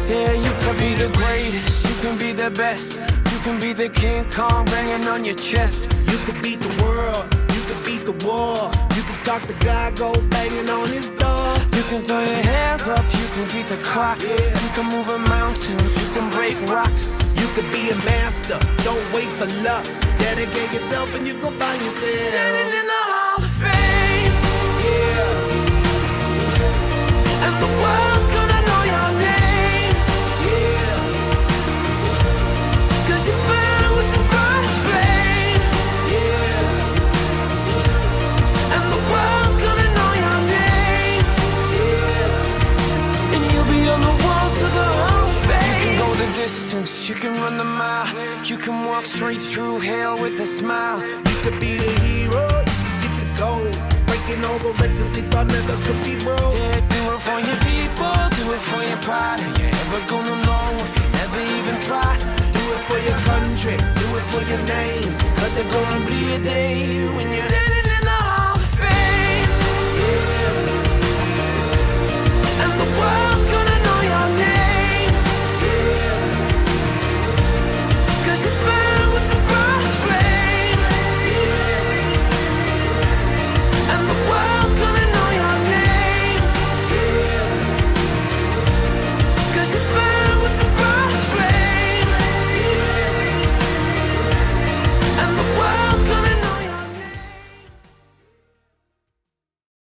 Yeah, you can be the greatest, you can be the best, you can be the King Kong banging on your chest. You could beat the world, you could beat the war. You can talk to God, go banging on his door. You can throw your hands up, you can beat the clock. Yeah. You can move a mountain, you can break rocks. You could be a master, don't wait for luck. Dedicate yourself and you gon' find yourself Standing in the Hall of Fame. Yeah, And the world's gonna know your name. yeah, 'Cause you burn with the brightest flame. yeah, And the world's gonna know your name. yeah. And you'll be on the walls of the Hall of Fame. You can go the distance, you can run the mile. You can walk straight through hell with a smile. You could be the hero, you could get the gold. Breaking all the records they thought never could be broke. Yeah, do it for your people, do it for your pride. Are you ever gonna know if you never even try? Do it for your country, do it for your name. 'Cause there's gonna be a day when you're